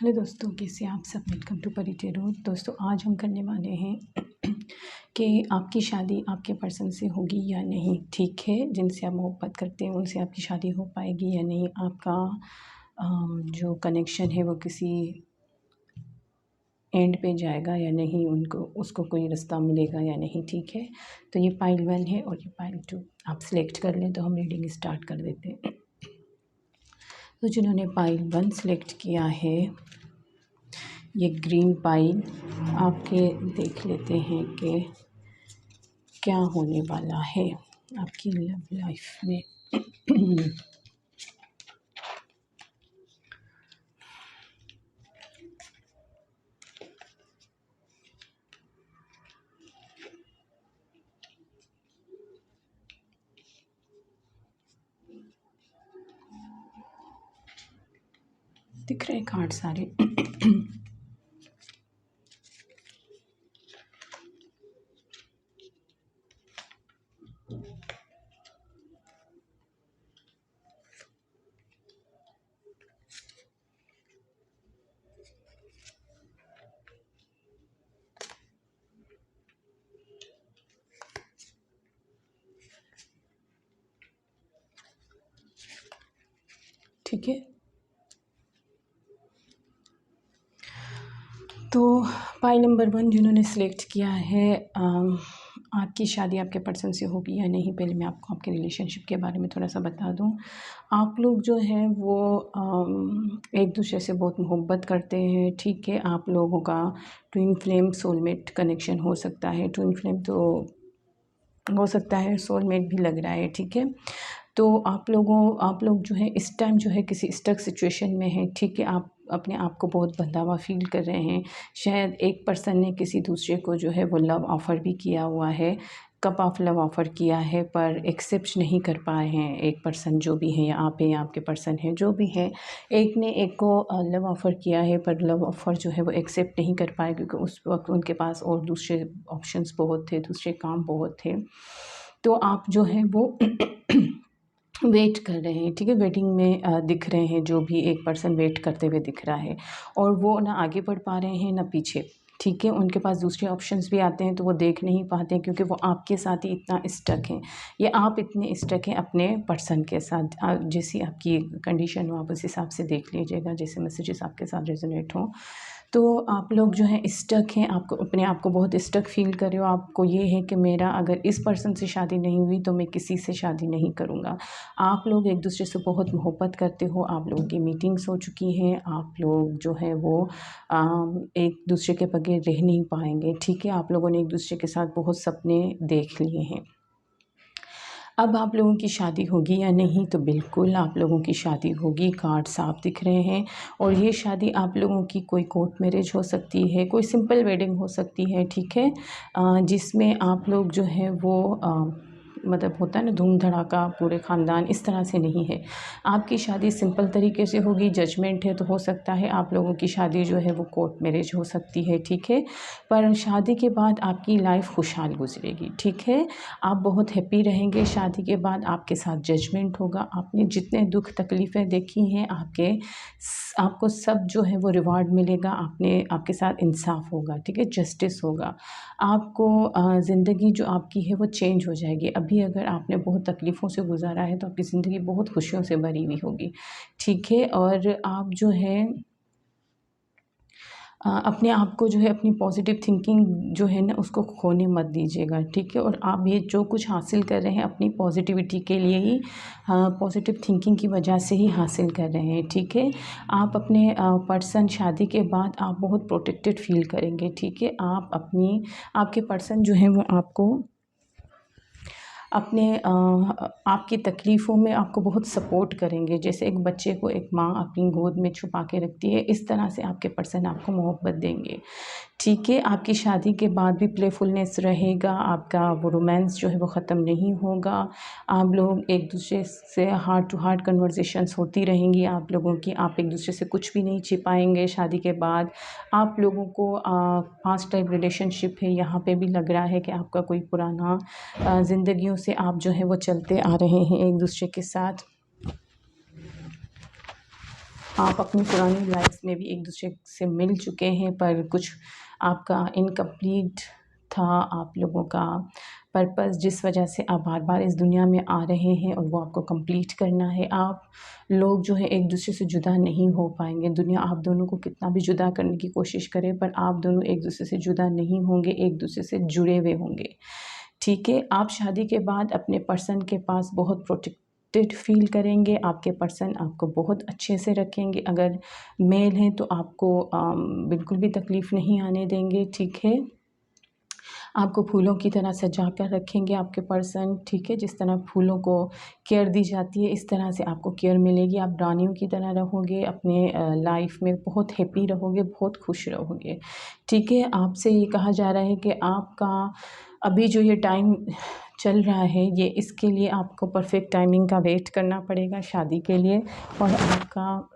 Hello दोस्तों, कैसे आप सब। वेलकम टू परी टेरो। दोस्तों, आज हम करने वाले हैं कि आपकी शादी आपके पर्सन से होगी या नहीं। ठीक है, जिनसे आप मोहब्बत करते हैं उनसे आपकी शादी हो पाएगी या नहीं। आपका जो कनेक्शन है वो किसी एंड पे जाएगा या नहीं, उसको कोई रास्ता मिलेगा या नहीं। ठीक है, तो ये पाइल 1 है और ये पाइल 2 आप सिलेक्ट कर लें तो हम रीडिंग स्टार्ट कर देते हैं। तो जिन्होंने पाइल 1 सिलेक्ट किया है, ये ग्रीन पाइल, आपके देख लेते हैं कि क्या होने वाला है आपकी लव लाइफ में। दिख रहे कार्ड सारे। ठीक है, तो पाई नंबर 1 जिन्होंने सिलेक्ट किया है, आपकी शादी आपके पर्सन से होगी या नहीं। पहले मैं आपको आपके रिलेशनशिप के बारे में थोड़ा सा बता दूं। आप लोग जो हैं वो एक दूसरे से बहुत मोहब्बत करते हैं। ठीक है, आप लोगों का ट्विन फ्लेम सोलमेट कनेक्शन हो सकता है। ट्विन फ्लेम तो हो सकता है, सोलमेट भी लग रहा है। ठीक है, तो आप लोग जो है इस टाइम जो है किसी स्टक सिचुएशन में है। ठीक है, आप अपने आप को बहुत बंधा हुआ फील कर रहे हैं। शायद एक पर्सन ने किसी दूसरे को जो है वो लव ऑफ़र भी किया हुआ है, कप ऑफ लव ऑफ़र किया है, पर एक्सेप्ट नहीं कर पाए हैं। एक पर्सन जो भी है, या आप हैं या आपके पर्सन है, जो भी है, एक ने एक को लव ऑफ़र किया है, पर लव ऑफ़र जो है वो एक्सेप्ट नहीं कर पाए क्योंकि उस वक्त उनके पास और दूसरे ऑप्शंस बहुत थे, दूसरे काम बहुत थे। तो आप जो है वो वेट कर रहे हैं। ठीक है, वेटिंग में दिख रहे हैं। जो भी एक पर्सन वेट करते हुए दिख रहा है और वो ना आगे बढ़ पा रहे हैं ना पीछे। ठीक है, उनके पास दूसरे ऑप्शंस भी आते हैं तो वो देख नहीं पाते हैं क्योंकि वो आपके साथ ही इतना स्टक हैं, या आप इतने स्टक हैं अपने पर्सन के साथ। जैसी आपकी कंडीशन हो आप उस हिसाब से देख लीजिएगा, जैसे मैसेजेस आपके साथ रेजोनेट हों। तो आप लोग जो हैं स्टक हैं, आपको अपने आप को बहुत स्टक फील कर रहे हो। आपको ये है कि मेरा अगर इस पर्सन से शादी नहीं हुई तो मैं किसी से शादी नहीं करूँगा। आप लोग एक दूसरे से बहुत मोहब्बत करते हो। आप लोगों की मीटिंग्स हो चुकी हैं। आप लोग जो है वो एक दूसरे के बगैर रह नहीं पाएंगे। ठीक है, आप लोगों ने एक दूसरे के साथ बहुत सपने देख लिए हैं। अब आप लोगों की शादी होगी या नहीं, तो बिल्कुल आप लोगों की शादी होगी। कार्ड साफ दिख रहे हैं और ये शादी आप लोगों की कोई कोर्ट मैरिज हो सकती है, कोई सिंपल वेडिंग हो सकती है। ठीक है, जिसमें आप लोग जो है वो मतलब होता है ना धूम धड़ाका पूरे ख़ानदान, इस तरह से नहीं है। आपकी शादी सिंपल तरीके से होगी। जजमेंट है तो हो सकता है आप लोगों की शादी जो है वो कोर्ट मैरिज हो सकती है। ठीक है, पर शादी के बाद आपकी लाइफ खुशहाल गुजरेगी। ठीक है, आप बहुत हैप्पी रहेंगे। शादी के बाद आपके साथ जजमेंट होगा। आपने जितने दुख तकलीफ़ें देखी हैं, आपको सब जो है वो रिवार्ड मिलेगा। आपके साथ इंसाफ होगा। ठीक है, जस्टिस होगा। आपको ज़िंदगी जो आपकी है वो चेंज हो जाएगी। अभी अगर आपने बहुत तकलीफ़ों से गुजारा है तो आपकी ज़िंदगी बहुत खुशियों से भरी हुई होगी। ठीक है, और आप जो है अपने आप को जो है अपनी पॉजिटिव थिंकिंग जो है ना उसको खोने मत दीजिएगा। ठीक है, और आप ये जो कुछ हासिल कर रहे हैं अपनी पॉजिटिविटी के लिए ही, पॉजिटिव थिंकिंग की वजह से ही हासिल कर रहे हैं। ठीक है, आप अपने पर्सन शादी के बाद आप बहुत प्रोटेक्टेड फील करेंगे। ठीक है, आपके पर्सन जो है वो आपको आपकी तकलीफ़ों में आपको बहुत सपोर्ट करेंगे। जैसे एक बच्चे को एक माँ अपनी गोद में छुपा के रखती है, इस तरह से आपके पर्सन आपको मोहब्बत देंगे। ठीक है, आपकी शादी के बाद भी प्लेफुलनेस रहेगा। आपका वो रोमांस जो है वो ख़त्म नहीं होगा। आप लोग एक दूसरे से हार्ट टू हार्ट कन्वर्सेशंस होती रहेंगी आप लोगों की। आप एक दूसरे से कुछ भी नहीं छिपाएंगे। शादी के बाद आप लोगों को पास्ट टाइप रिलेशनशिप है, यहाँ पे भी लग रहा है कि आपका कोई पुराना ज़िंदगियों से आप जो है वो चलते आ रहे हैं एक दूसरे के साथ। आप अपनी पुरानी लाइफ में भी एक दूसरे से मिल चुके हैं, पर कुछ आपका इनकम्प्लीट था, आप लोगों का पर्पस जिस वजह से आप बार बार इस दुनिया में आ रहे हैं और वो आपको कंप्लीट करना है। आप लोग जो है एक दूसरे से जुदा नहीं हो पाएंगे। दुनिया आप दोनों को कितना भी जुदा करने की कोशिश करे, पर आप दोनों एक दूसरे से जुदा नहीं होंगे, एक दूसरे से जुड़े हुए होंगे। ठीक है, आप शादी के बाद अपने पर्सन के पास बहुत प्रोटेक्टेड फील करेंगे। आपके पर्सन आपको बहुत अच्छे से रखेंगे। अगर मेल हैं तो आपको बिल्कुल भी तकलीफ़ नहीं आने देंगे। ठीक है, आपको फूलों की तरह सजा कर रखेंगे आपके पर्सन। ठीक है, जिस तरह फूलों को केयर दी जाती है इस तरह से आपको केयर मिलेगी। आप रानियों की तरह रहोगे, अपने लाइफ में बहुत हैप्पी रहोगे, बहुत खुश रहोगे। ठीक है, आपसे ये कहा जा रहा है कि आपका अभी जो ये टाइम चल रहा है, ये इसके लिए आपको परफेक्ट टाइमिंग का वेट करना पड़ेगा शादी के लिए। और आपका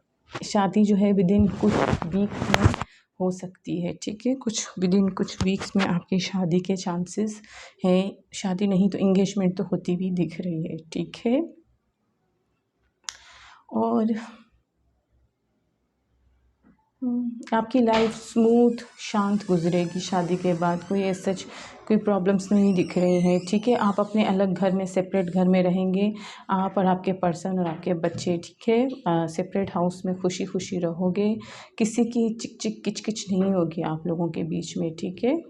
शादी जो है विदिन कुछ वीक्स में हो सकती है। ठीक है, कुछ विदिन कुछ वीक्स में आपकी शादी के चांसेस हैं। शादी नहीं तो इंगेजमेंट तो होती हुई दिख रही है। ठीक है, और आपकी लाइफ स्मूथ शांत गुजरेगी शादी के बाद। कोई सच कोई प्रॉब्लम्स नहीं दिख रही हैं। ठीक है, आप अपने अलग घर में सेपरेट घर में रहेंगे, आप और आपके पर्सन और आपके बच्चे। ठीक है, सेपरेट हाउस में खुशी खुशी रहोगे, किसी की चिक चिक किच किच नहीं होगी आप लोगों के बीच में। ठीक है,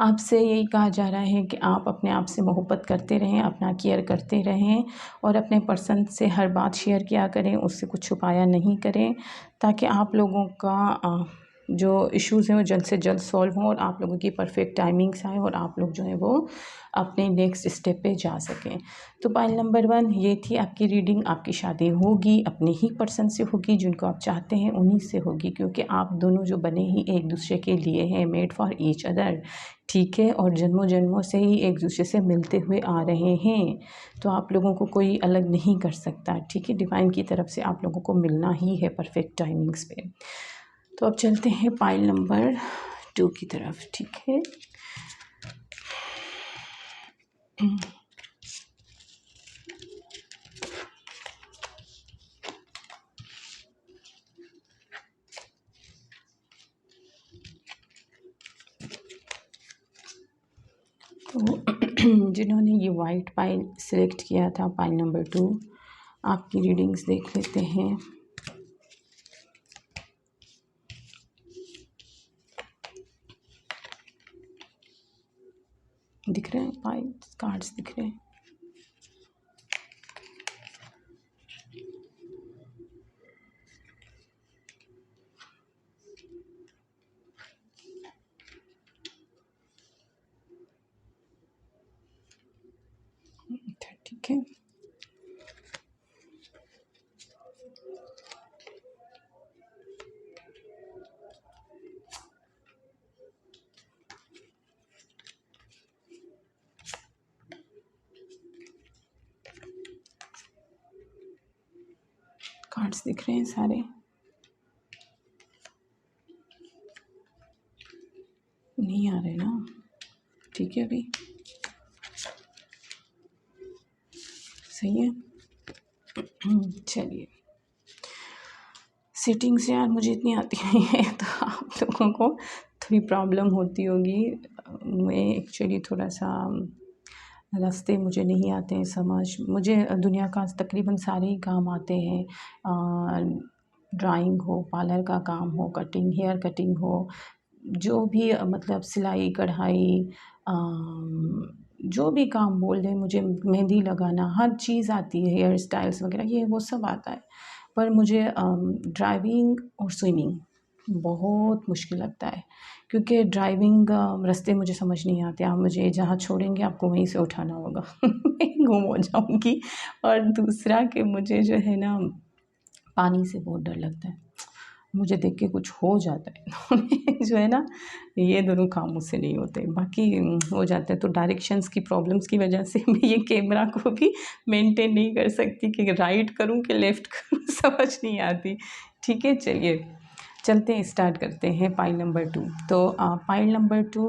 आपसे यही कहा जा रहा है कि आप अपने आप से मोहब्बत करते रहें, अपना केयर करते रहें और अपने पर्सन से हर बात शेयर किया करें, उससे कुछ छुपाया नहीं करें, ताकि आप लोगों का जो इश्यूज़ हैं वो जल्द से जल्द सॉल्व हों और आप लोगों की परफेक्ट टाइमिंग्स आए और आप लोग जो है वो अपने नेक्स्ट स्टेप पे जा सकें। तो पाइल नंबर 1 ये थी आपकी रीडिंग। आपकी शादी होगी, अपने ही पर्सन से होगी, जिनको आप चाहते हैं उन्हीं से होगी, क्योंकि आप दोनों जो बने ही एक दूसरे के लिए हैं, मेड फॉर ईच अदर। ठीक है, और जन्मों जन्मों से ही एक दूसरे से मिलते हुए आ रहे हैं, तो आप लोगों को कोई अलग नहीं कर सकता। ठीक है, डिवाइन की तरफ से आप लोगों को मिलना ही है परफेक्ट टाइमिंग्स पे। तो अब चलते हैं पाइल नंबर 2 की तरफ। ठीक है, तो जिन्होंने ये वाइट पाइल सिलेक्ट किया था, पाइल नंबर 2, आपकी रीडिंग्स देख लेते हैं। दिख रहे हैं पाइल कार्ड्स दिख रहे हैं। ठीक है, कार्ड्स दिख रहे हैं सारे। नहीं आ रहे ना? ठीक है, अभी सही है। चलिए, सेटिंग्स यार मुझे इतनी आती नहीं है, तो आप लोगों को थोड़ी प्रॉब्लम होती होगी। मैं एक्चुअली थोड़ा सा रास्ते मुझे नहीं आते हैं समझ। मुझे दुनिया का तकरीबन सारे ही काम आते हैं, ड्राइंग हो, पार्लर का काम हो, कटिंग, हेयर कटिंग हो, जो भी मतलब सिलाई कढ़ाई, जो भी काम बोल दें, मुझे मेहंदी लगाना, हर चीज़ आती है, हेयर स्टाइल्स वगैरह ये वो सब आता है। पर मुझे ड्राइविंग और स्विमिंग बहुत मुश्किल लगता है, क्योंकि ड्राइविंग रास्ते मुझे समझ नहीं आते। आप मुझे जहाँ छोड़ेंगे आपको वहीं से उठाना होगा। मैं गुम हो जाऊँगी। और दूसरा कि मुझे जो है ना पानी से बहुत डर लगता है, मुझे देख के कुछ हो जाता है। जो है ना, ये दोनों काम मुझसे नहीं होते, बाकी हो जाता है। तो डायरेक्शंस की प्रॉब्लम्स की वजह से मैं ये कैमरा को भी मेंटेन नहीं कर सकती कि राइट करूँ कि लेफ़्ट करूँ, समझ नहीं आती। ठीक है, चलिए चलते हैं, स्टार्ट करते हैं पाइल नंबर 2। तो पाइल नंबर 2,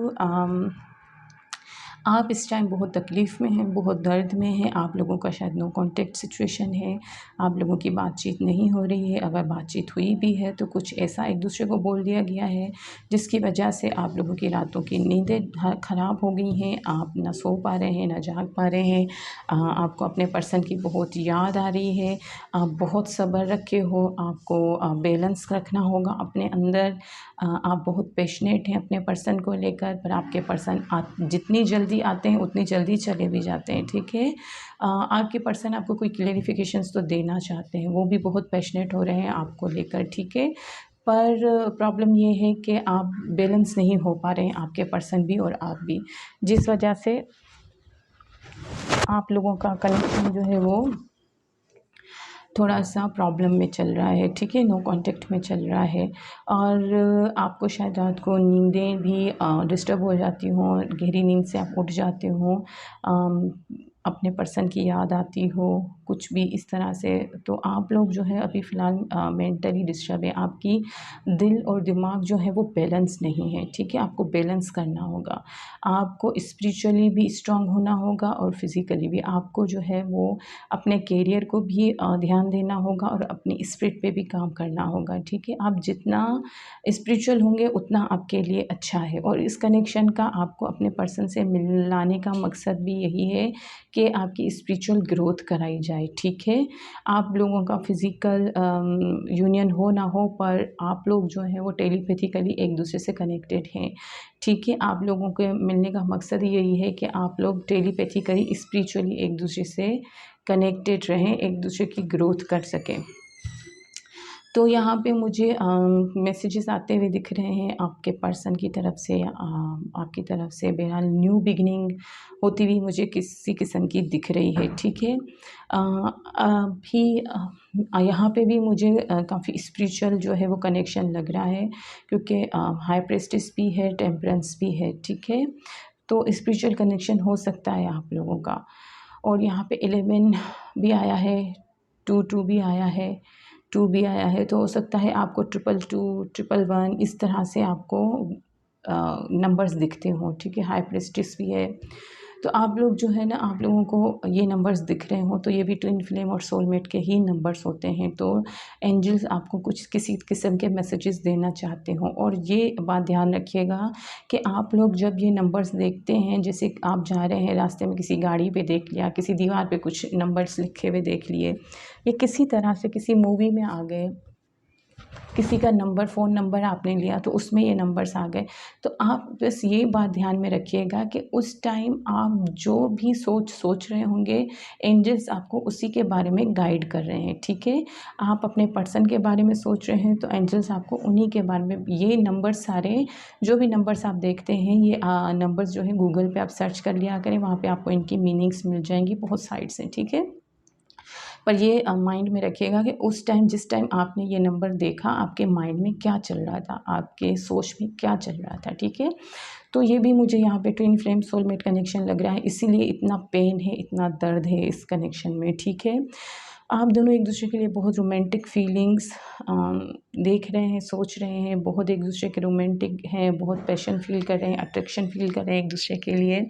आप इस टाइम बहुत तकलीफ़ में हैं, बहुत दर्द में हैं, आप लोगों का शायद नो कॉन्टैक्ट सिचुएशन है, आप लोगों की बातचीत नहीं हो रही है। अगर बातचीत हुई भी है तो कुछ ऐसा एक दूसरे को बोल दिया गया है जिसकी वजह से आप लोगों की रातों की नींदें ख़राब हो गई हैं, आप ना सो पा रहे हैं, ना जाग पा रहे हैं। आपको अपने पर्सन की बहुत याद आ रही है, आप बहुत सब्र रखे हो, आपको बैलेंस रखना होगा अपने अंदर। आप बहुत पैशनेट हैं अपने पर्सन को लेकर, पर आपके पर्सन आप जितनी जल्दी आते हैं उतनी जल्दी चले भी जाते हैं, ठीक है। आपके पर्सन आपको कोई क्लेरिफिकेशंस तो देना चाहते हैं, वो भी बहुत पैशनेट हो रहे हैं आपको लेकर, ठीक है। पर प्रॉब्लम ये है कि आप बैलेंस नहीं हो पा रहे हैं, आपके पर्सन भी और आप भी, जिस वजह से आप लोगों का कनेक्शन जो है वो थोड़ा-सा प्रॉब्लम में चल रहा है, ठीक है, नो कॉन्टैक्ट में चल रहा है। और आपको शायद रात को नींदें भी डिस्टर्ब हो जाती हों, गहरी नींद से आप उठ जाते हों, अपने पर्सन की याद आती हो, कुछ भी इस तरह से। तो आप लोग जो है अभी फ़िलहाल मेंटली डिस्टर्ब है, आपकी दिल और दिमाग जो है वो बैलेंस नहीं है, ठीक है। आपको बैलेंस करना होगा, आपको स्पिरिचुअली भी स्ट्रॉन्ग होना होगा और फिज़िकली भी। आपको जो है वो अपने करियर को भी ध्यान देना होगा और अपनी स्पिरिट पे भी काम करना होगा, ठीक है। आप जितना स्पिरिचुअल होंगे उतना आपके लिए अच्छा है। और इस कनेक्शन का आपको अपने पर्सन से मिलाने का मकसद भी यही है कि आपकी स्पिरिचुअल ग्रोथ कराई जाए, ठीक है। आप लोगों का फिज़िकल यूनियन हो ना हो, पर आप लोग जो हैं वो टेलीपैथिकली एक दूसरे से कनेक्टेड हैं, ठीक है। आप लोगों के मिलने का मकसद यही है कि आप लोग टेलीपैथिकली स्पिरिचुअली एक दूसरे से कनेक्टेड रहें, एक दूसरे की ग्रोथ कर सकें। तो यहाँ पे मुझे मैसेजेस आते हुए दिख रहे हैं आपके पर्सन की तरफ से, आपकी तरफ से बहरहाल न्यू बिगिनिंग होती हुई मुझे किसी किस्म की दिख रही है, ठीक है। अभी यहाँ पे भी मुझे काफ़ी स्पिरिचुअल जो है वो कनेक्शन लग रहा है, क्योंकि हाई प्रेस्टिस भी है, टेम्परेंस भी है, ठीक है। तो स्पिरिचुअल कनेक्शन हो सकता है आप लोगों का। और यहाँ पे 11 भी आया है, 2 भी आया है, 2 भी आया है, तो हो सकता है आपको 222, 111 इस तरह से आपको नंबर्स दिखते हों, ठीक है। हाई प्रेस्टिस भी है, तो आप लोग जो है ना, आप लोगों को ये नंबर्स दिख रहे हों तो ये भी ट्विन फ्लेम और सोलमेट के ही नंबर्स होते हैं। तो एंजल्स आपको कुछ किसी किस्म के मैसेजेस देना चाहते हों। और ये बात ध्यान रखिएगा कि आप लोग जब ये नंबर्स देखते हैं, जैसे आप जा रहे हैं रास्ते में, किसी गाड़ी पे देख लिया, किसी दीवार पे कुछ नंबर्स लिखे हुए देख लिए, या किसी तरह से किसी मूवी में आ गए, किसी का नंबर, फ़ोन नंबर आपने लिया तो उसमें ये नंबर्स आ गए, तो आप बस ये बात ध्यान में रखिएगा कि उस टाइम आप जो भी सोच रहे होंगे, एंजल्स आपको उसी के बारे में गाइड कर रहे हैं, ठीक है। आप अपने पर्सन के बारे में सोच रहे हैं तो एंजल्स आपको उन्हीं के बारे में, ये नंबर्स सारे जो भी नंबर्स आप देखते हैं, ये नंबर्स जो है गूगल पे आप सर्च कर लिया करें, वहाँ पे आपको इनकी मीनिंग्स मिल जाएंगी, बहुत साइट्स हैं, ठीक है। पर ये माइंड में रखिएगा कि उस टाइम, जिस टाइम आपने ये नंबर देखा, आपके माइंड में क्या चल रहा था, आपके सोच में क्या चल रहा था, ठीक है। तो ये भी मुझे यहाँ पे ट्विन फ्लेम सोलमेट कनेक्शन लग रहा है, इसीलिए इतना पेन है, इतना दर्द है इस कनेक्शन में, ठीक है। आप दोनों एक दूसरे के लिए बहुत रोमांटिक फीलिंग्स देख रहे हैं, सोच रहे हैं, बहुत एक दूसरे के रोमांटिक हैं, बहुत पैशन फील कर रहे हैं, अट्रैक्शन फील कर रहे हैं एक दूसरे के लिए।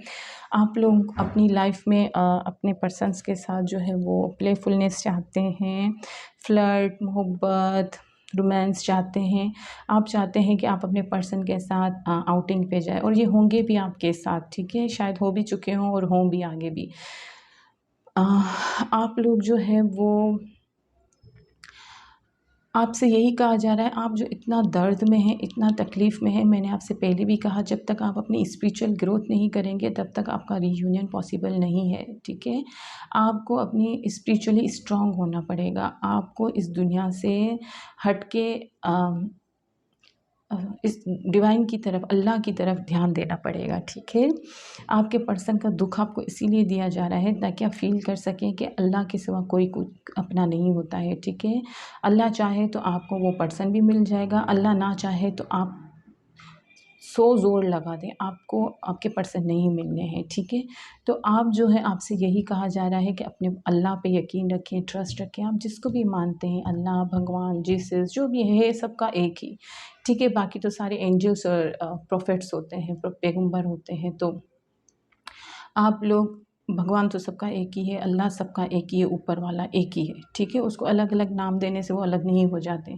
आप लोग अपनी लाइफ में अपने पर्सन्स के साथ जो है वो प्लेफुलनेस चाहते हैं, फ्लर्ट, मोहब्बत, रोमांस चाहते हैं। आप चाहते हैं कि आप अपने पर्सन के साथ आउटिंग पे जाएँ, और ये होंगे भी आपके साथ, ठीक है। शायद हो भी चुके हों और हों भी आगे भी। आप लोग जो है वो, आपसे यही कहा जा रहा है, आप जो इतना दर्द में हैं, इतना तकलीफ़ में हैं, मैंने आपसे पहले भी कहा, जब तक आप अपनी स्पिरिचुअल ग्रोथ नहीं करेंगे तब तक आपका रीयूनियन पॉसिबल नहीं है, ठीक है। आपको अपनी स्पिरिचुअली स्ट्रॉन्ग होना पड़ेगा, आपको इस दुनिया से हट के इस डिवाइन की तरफ, अल्लाह की तरफ ध्यान देना पड़ेगा, ठीक है। आपके पर्सन का दुख आपको इसीलिए दिया जा रहा है ताकि आप फ़ील कर सकें कि अल्लाह के सिवा कोई कुछ अपना नहीं होता है, ठीक है। अल्लाह चाहे तो आपको वो पर्सन भी मिल जाएगा, अल्लाह ना चाहे तो आप 100 ज़ोर लगा दें, आपको आपके पर्सन नहीं मिलने हैं, ठीक है। तो आप जो है, आपसे यही कहा जा रहा है कि अपने अल्लाह पे यकीन रखें, ट्रस्ट रखें, आप जिसको भी मानते हैं, अल्लाह, भगवान, जीसस, जो भी है सबका एक ही, ठीक है। बाकी तो सारे एंजल्स और प्रोफेट्स होते हैं, पैगंबर होते हैं। तो आप लोग, भगवान तो सबका एक ही है, अल्लाह सबका एक ही है, ऊपर वाला एक ही है, ठीक है। उसको अलग अलग नाम देने से वो अलग नहीं हो जाते।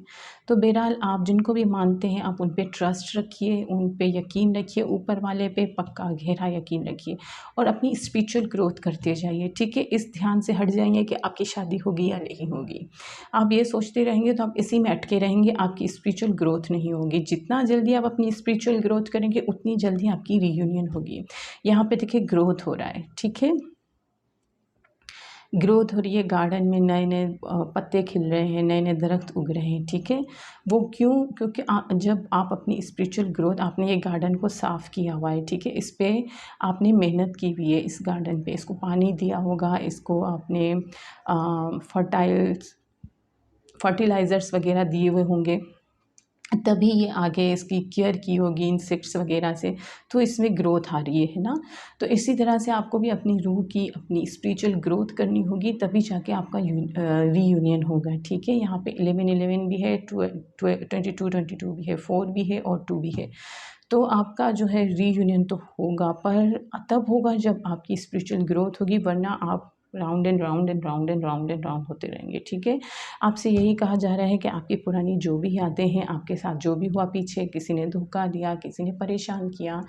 तो बहरहाल आप जिनको भी मानते हैं आप उन पे ट्रस्ट रखिए, उन पे यकीन रखिए, ऊपर वाले पे पक्का गहरा यकीन रखिए और अपनी स्पिरिचुअल ग्रोथ करते जाइए, ठीक है। इस ध्यान से हट जाइए कि आपकी शादी होगी या नहीं होगी। आप ये सोचते रहेंगे तो आप इसी में अटके रहेंगे, आपकी स्पिरिचुअल ग्रोथ नहीं होगी। जितना जल्दी आप अपनी स्पिरिचुअल ग्रोथ करेंगे उतनी जल्दी आपकी रीयूनियन होगी। यहाँ पे देखिए ग्रोथ हो रहा है, ठीक है, ग्रोथ हो रही है, गार्डन में नए नए पत्ते खिल रहे हैं, नए नए दरख्त उग रहे हैं, ठीक है। वो क्यों? क्योंकि जब आप अपनी स्पिरिचुअल ग्रोथ, आपने ये गार्डन को साफ़ किया हुआ है, ठीक है, इस पे आपने मेहनत की हुई है, इस गार्डन पे इसको पानी दिया होगा, इसको आपने फर्टिलाइज़र्स वगैरह दिए हुए होंगे, तभी ये आगे इसकी केयर की होगी इंसेक्ट्स वगैरह से, तो इसमें ग्रोथ आ रही है ना। तो इसी तरह से आपको भी अपनी रूह की, अपनी स्पिरिचुअल ग्रोथ करनी होगी, तभी जाके आपका रीयूनियन होगा, ठीक है। यहाँ पे 11 भी है, 22 भी है, 4 भी है और 2 भी है। तो आपका जो है रीयूनियन तो होगा, पर तब होगा जब आपकी स्पिरिचुअल ग्रोथ होगी, वरना आप round and round and round and round and round होते रहेंगे, ठीक है। आपसे यही कहा जा रहा है कि आपकी पुरानी जो भी यादें हैं, आपके साथ जो भी हुआ पीछे, किसी ने धोखा दिया, किसी ने परेशान किया,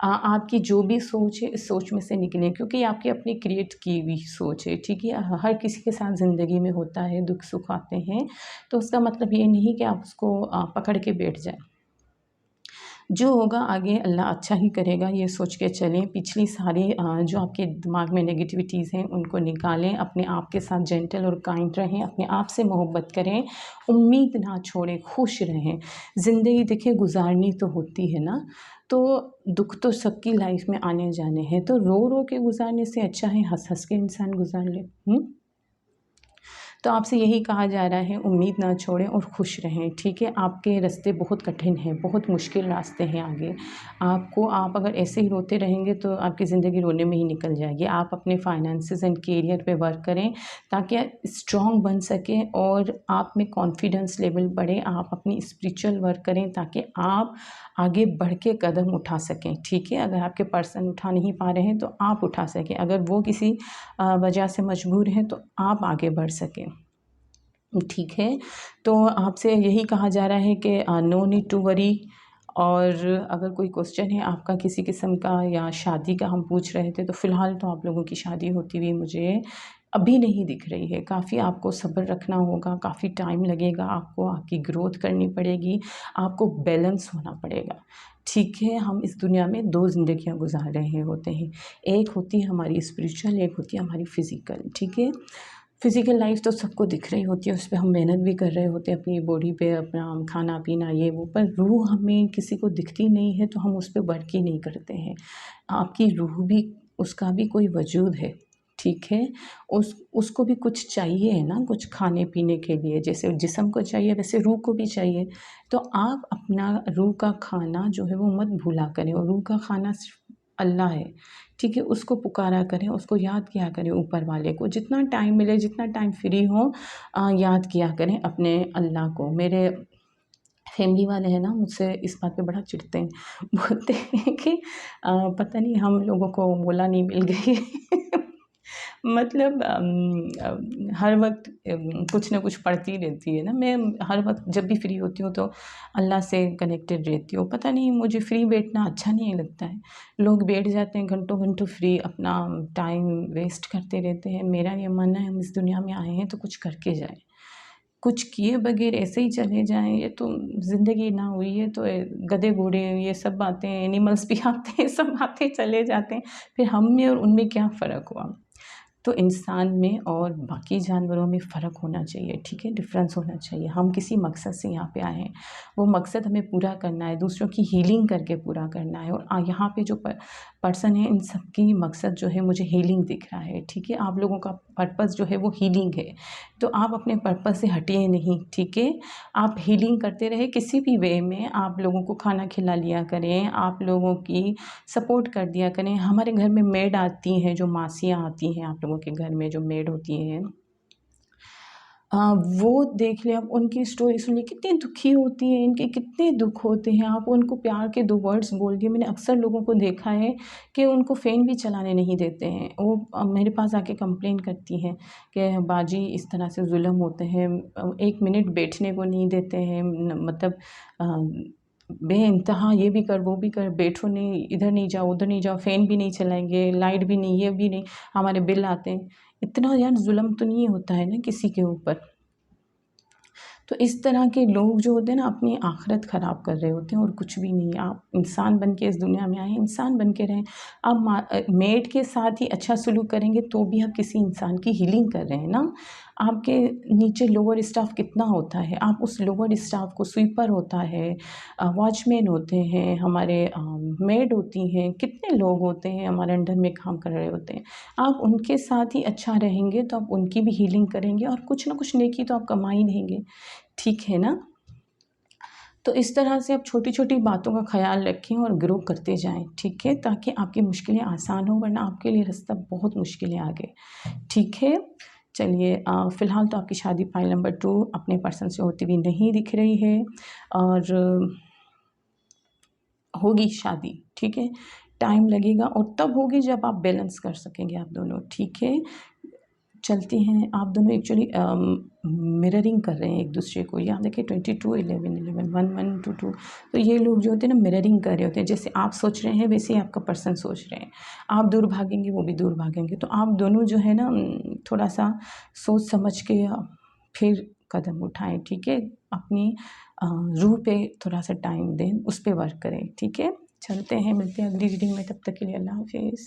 आपकी जो भी सोच है, इस सोच में से निकलें, क्योंकि ये आपकी अपनी क्रिएट की हुई सोच है, ठीक है। हर किसी के साथ ज़िंदगी में होता है, दुख सुख आते हैं, तो उसका मतलब ये नहीं कि आप उसको पकड़ के बैठ जाएं। जो होगा आगे अल्लाह अच्छा ही करेगा, ये सोच के चलें। पिछली सारी जो आपके दिमाग में नेगेटिविटीज़ हैं उनको निकालें, अपने आप के साथ जेंटल और काइंड रहें, अपने आप से मोहब्बत करें, उम्मीद ना छोड़ें, खुश रहें। ज़िंदगी देखिए गुजारनी तो होती है ना, तो दुख तो सबकी लाइफ में आने जाने हैं, तो रो रो के गुजारने से अच्छा है हंस हंस के इंसान गुजार ले। तो आपसे यही कहा जा रहा है, उम्मीद ना छोड़ें और खुश रहें, ठीक है। आपके रास्ते बहुत कठिन हैं, बहुत मुश्किल रास्ते हैं आगे। आप अगर ऐसे ही रोते रहेंगे तो आपकी ज़िंदगी रोने में ही निकल जाएगी। आप अपने फाइनेंसेस एंड करियर पे वर्क करें ताकि आप स्ट्रॉन्ग बन सकें और आप में कॉन्फिडेंस लेवल बढ़े। आप अपनी स्पिरिचुअल वर्क करें ताकि आप आगे बढ़ के कदम उठा सकें, ठीक है। अगर आपके पर्सन उठा नहीं पा रहे हैं तो आप उठा सकें, अगर वो किसी वजह से मजबूर हैं तो आप आगे बढ़ सकें, ठीक है। तो आपसे यही कहा जा रहा है कि नो नीड टू वरी। और अगर कोई क्वेश्चन है आपका किसी किस्म का या शादी का हम पूछ रहे थे, तो फ़िलहाल तो आप लोगों की शादी होती हुई मुझे अभी नहीं दिख रही है। काफ़ी आपको सब्र रखना होगा, काफ़ी टाइम लगेगा, आपको आपकी ग्रोथ करनी पड़ेगी, आपको बैलेंस होना पड़ेगा, ठीक है। हम इस दुनिया में 2 ज़िंदगियाँ गुजार रहे होते हैं, एक होती है हमारी स्पिरिचुअल, एक होती है हमारी फ़िज़िकल, ठीक है। फ़िज़िकल लाइफ तो सबको दिख रही होती है, उस पे हम मेहनत भी कर रहे होते हैं अपनी बॉडी पे, अपना खाना-पीना ये वो, पर रूह हमें किसी को दिखती नहीं है तो हम उस पे वर्क ही नहीं करते हैं। आपकी रूह भी, उसका भी कोई वजूद है, ठीक है। उसको भी कुछ चाहिए है ना, कुछ खाने-पीने के लिए, जैसे जिस्म को चाहिए वैसे रूह को भी चाहिए। तो आप अपना रूह का खाना जो है वो मत भूला करें, और रूह का खाना सिर्फ़ अल्लाह है, ठीक है। उसको पुकारा करें, उसको याद किया करें, ऊपर वाले को जितना टाइम मिले, जितना टाइम फ्री हो याद किया करें अपने अल्लाह को। मेरे फैमिली वाले हैं ना, मुझसे इस बात पे बड़ा चिढ़ते हैं, बोलते हैं कि पता नहीं हम लोगों को मौला नहीं मिल गई मतलब हर वक़्त कुछ ना कुछ पढ़ती रहती है ना। मैं हर वक़्त जब भी फ्री होती हूँ तो अल्लाह से कनेक्टेड रहती हूँ। पता नहीं मुझे फ्री बैठना अच्छा नहीं लगता है। लोग बैठ जाते हैं घंटों-घंटों फ्री, अपना टाइम वेस्ट करते रहते हैं। मेरा ये मानना है हम इस दुनिया में आए हैं तो कुछ करके जाएँ। कुछ किए बगैर ऐसे ही चले जाएँ, ये तो ज़िंदगी ना हुई है। तो गधे-घोड़े ये सब बातें, एनिमल्स भी आते हैं, सब आते चले जाते हैं। फिर हम में और उनमें क्या फ़र्क हुआ? तो इंसान में और बाकी जानवरों में फ़र्क होना चाहिए, ठीक है, डिफ़रेंस होना चाहिए। हम किसी मकसद से यहाँ पे आए हैं, वो मकसद हमें पूरा करना है, दूसरों की हीलिंग करके पूरा करना है। और यहाँ पे जो पर्सन है, इन सब की मकसद जो है मुझे हीलिंग दिख रहा है, ठीक है। आप लोगों का पर्पस जो है वो हीलिंग है, तो आप अपने पर्पस से हटिए नहीं, ठीक है। आप हीलिंग करते रहे किसी भी वे में, आप लोगों को खाना खिला लिया करें, आप लोगों की सपोर्ट कर दिया करें। हमारे घर में मेड आती हैं, जो मासियाँ आती हैं, आप लोगों के घर में जो मेड होती हैं, वो देख लें, आप उनकी स्टोरी सुन लें, कितनी दुखी होती हैं, इनके कितने दुख होते हैं। आप उनको प्यार के 2 वर्ड्स बोल दिए। मैंने अक्सर लोगों को देखा है कि उनको फ़ैन भी चलाने नहीं देते हैं। वो मेरे पास आके कंप्लेन करती हैं कि बाजी इस तरह से ज़ुल्म होते हैं, 1 मिनट बैठने को नहीं देते हैं, मतलब बेइंतहा ये भी कर, वो भी कर, बैठो नहीं, इधर नहीं जाओ, उधर नहीं जाओ, फ़ैन भी नहीं चलाएँगे, लाइट भी नहीं, ये भी नहीं, हमारे बिल आते हैं। इतना यार ज़ुल्म तो नहीं होता है ना किसी के ऊपर। तो इस तरह के लोग जो होते हैं ना, अपनी आखिरत ख़राब कर रहे होते हैं और कुछ भी नहीं। आप इंसान बन के इस दुनिया में आए हैं, इंसान बन के रहें। आप मेड के साथ ही अच्छा सलूक करेंगे तो भी आप किसी इंसान की हीलिंग कर रहे हैं ना। आपके नीचे लोअर स्टाफ कितना होता है, आप उस लोअर स्टाफ को, स्वीपर होता है, वॉचमैन होते हैं, हमारे मेड होती हैं, कितने लोग होते हैं हमारे अंडर में काम कर रहे होते हैं। आप उनके साथ ही अच्छा रहेंगे तो आप उनकी भी हीलिंग करेंगे और कुछ ना कुछ नेकी तो आप कमा ही लेंगे। ठीक है ना? तो इस तरह से आप छोटी-छोटी बातों का ख़्याल रखें और ग्रो करते जाएँ, ठीक है? ताकि आपकी मुश्किलें आसान हो, वरना आपके लिए रास्ता बहुत मुश्किल है आगे, ठीक है? चलिए, फ़िलहाल तो आपकी शादी फाइल नंबर 2 अपने पर्सन से होती हुई नहीं दिख रही है और होगी शादी, ठीक है? टाइम लगेगा और तब होगी जब आप बैलेंस कर सकेंगे आप दोनों, ठीक है? चलती हैं, आप दोनों एक्चुअली मिररिंग कर रहे हैं एक दूसरे को। यहाँ देखिए 22, 11, 11, 1, 1, 2, 2। तो ये लोग जो होते हैं ना, मिररिंग कर रहे होते हैं। जैसे आप सोच रहे हैं वैसे ही आपका पर्सन सोच रहे हैं। आप दूर भागेंगे, वो भी दूर भागेंगे। तो आप दोनों जो है ना, थोड़ा-सा सोच समझ के फिर कदम उठाएँ, ठीक है? अपनी रूह पे थोड़ा-सा टाइम दें, उस पे वर्क करें, ठीक है? चलते हैं, मिलते हैं अगली रीडिंग में, तब तक के लिए अल्लाह हाफ़िज़।